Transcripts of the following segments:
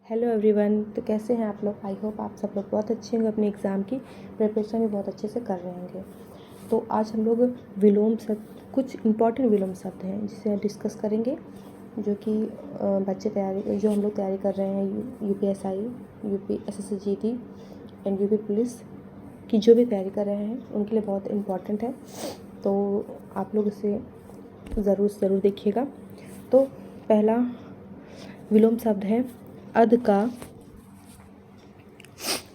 Hello everyone. तो कैसे हैं आप लोग? आई होप आप सब लोग बहुत अच्छे होंगे, अपने एग्ज़ाम की प्रिपरेशन भी बहुत अच्छे से कर रहे होंगे। तो आज हम लोग विलोम शब्द, कुछ इंपॉर्टेंट विलोम शब्द हैं जिसे डिस्कस करेंगे, जो कि जो हम लोग तैयारी कर रहे हैं UPSI, UP SSC and UP police की जो भी तैयारी कर रहे हैं उनके लिए बहुत इम्पॉर्टेंट है। तो आप लोग इसे ज़रूर देखिएगा। तो पहला विलोम शब्द है अध का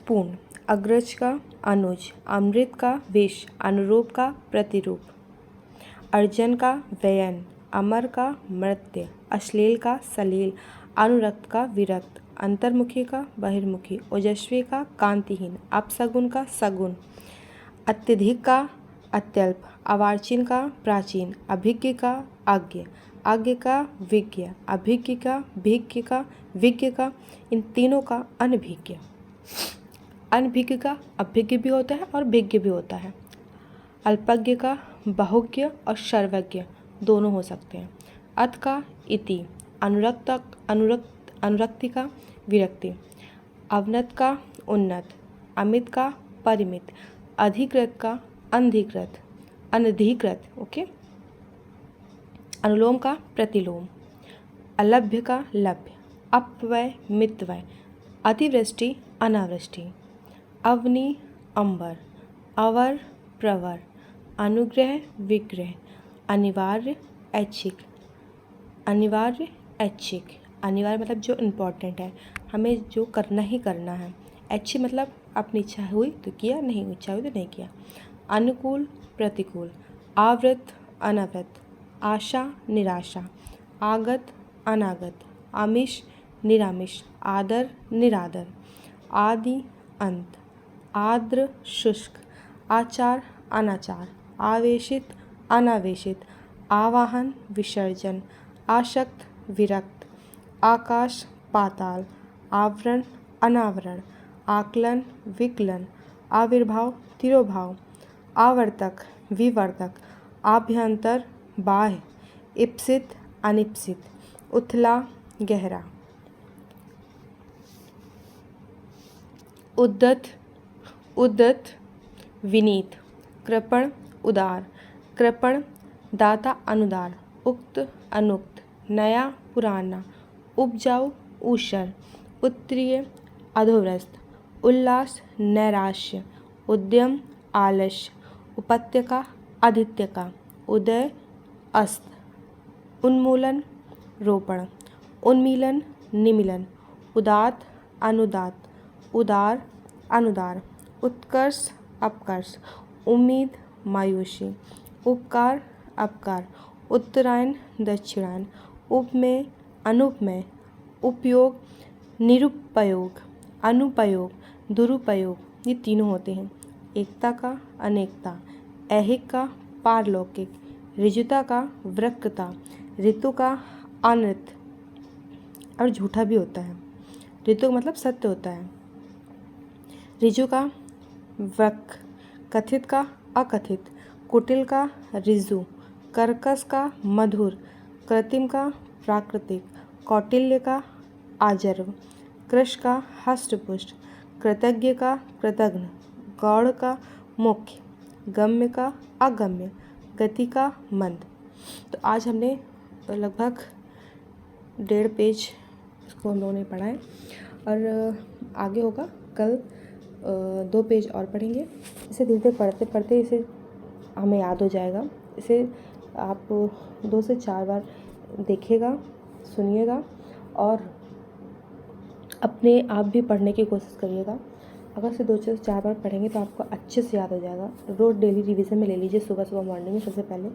पूर्ण, अग्रज का अनुज, अमृत का विष, अनुरूप का प्रतिरूप, अर्जन का व्ययन, अमर का मर्त्य, अश्लील का सलील, अनुरक्त का विरक्त, अंतर्मुखी का बहिर्मुखी, ओजस्वी का कांतिहीन, अपसगुन का सगुन, अत्यधिक का अत्यल्प, अवार्चिन का प्राचीन, अभिज्ञ का आज्ञ, आज्ञ का विज्ञ, अभिज्ञ का भिज्ञ का विज्ञ का, इन तीनों का अनभिज्ञ। अनभिज्ञ का अभिज्ञ भी होता है और विज्ञ भी होता है। अल्पज्ञ का बहुज्ञ और सर्वज्ञ दोनों हो सकते हैं। अत का इति, अनुरक्ति का विरक्ति, अवनत का उन्नत, अमित का परिमित, अधिकृत का अनधिकृत, अनधिकृत, ओके। अनुलोम का प्रतिलोम, अलभ्य का लभ्य, अपव्यय मितव्यय, अतिवृष्टि अनावृष्टि, अवनि अंबर, अवर प्रवर, अनुग्रह विग्रह, अनिवार्य ऐच्छिक, अनिवार्य ऐच्छिक, अनिवार्य मतलब जो इम्पोर्टेंट है, हमें जो करना ही करना है। ऐच्छिक मतलब अपनी इच्छा हुई तो किया, नहीं इच्छा हुई तो नहीं किया। अनुकूल प्रतिकूल, आवृत अनावृत, आशा निराशा, आगत अनागत, आमिष निरामिष, आदर निरादर, आदि अंत, आर्द्र शुष्क, आचार अनाचार, आवेशित अनावेशित, आवाहन विसर्जन, आशक्त विरक्त, आकाश पाताल, आवरण अनावरण, आकलन विकलन, आविर्भाव तिरोभाव, आवर्तक विवर्तक, आभ्यंतर बाह्य, इप्सित अनिप्सित, उथला गहरा, उद्दत विनीत, कृपण उदार, कृपण दाता अनुदार, उक्त अनुक्त, नया पुराना, उपजाऊ ऊषर, उत्तरीय अधोव्रस्त, उल्लास नैराश्य, उद्यम आलस्य, उपत्यका आदित्यका, उदय अस्त, उन्मूलन रोपण, उन्मीलन निमीलन, उदात अनुदात, उदार अनुदार, उत्कर्ष अपकर्ष, उम्मीद मायूसी, उपकार अपकार, उत्तरायण दक्षिणायन, उपमेय अनुपमेय, उपयोग निरुपयोग, अनुपयोग दुरुपयोग, ये तीनों होते हैं। एकता का अनेकता, ऐहिक का पारलौकिक, ऋजुता का वक्रता, ऋतु का अनृत और झूठा भी होता है। ऋतु मतलब सत्य होता है। ऋजु का वक्र, कथित का अकथित, कुटिल का ऋजु, कर्कश का मधुर, कृत्रिम का प्राकृतिक, कौटिल्य का आजर्व, कृश का हष्टपुष्ट, कृतज्ञ का कृतघ्न, गौड़ का मुख्य, गम्य का अगम्य, गति का मंद। तो आज हमने लगभग 1.5 पेज इसको हम लोगों ने पढ़ा है और आगे होगा कल 2 पेज और पढ़ेंगे। इसे धीरे धीरे पढ़ते पढ़ते इसे हमें याद हो जाएगा। इसे आप 2 से 4 बार देखिएगा, सुनिएगा और अपने आप भी पढ़ने की कोशिश करिएगा। अगर से 2 से 4 बार पढ़ेंगे तो आपको अच्छे से याद हो जाएगा। रोज़ डेली रिवीजन में ले लीजिए। सुबह मॉर्निंग में सबसे पहले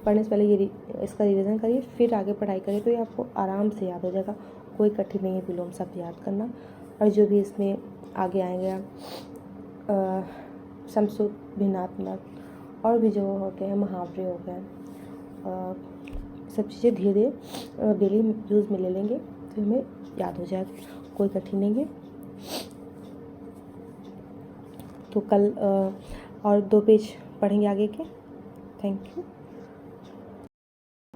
पढ़ने से पहले ये इसका रिवीजन करिए, फिर आगे पढ़ाई करिए तो ये आपको आराम से याद हो जाएगा। कोई कठिन नहीं है विलोम शब्द याद करना। और जो भी इसमें आगे आएंगे समसूत भिन्नात्मक और भी जो होते हैं मुहावरे हो गए, सब चीज़ें धीरे धीरे डेली यूज़ में ले लेंगे तो हमें याद हो जाएगा। कोई कठिन नहीं है। तो कल और 2 पेज पढ़ेंगे आगे के। Thank you.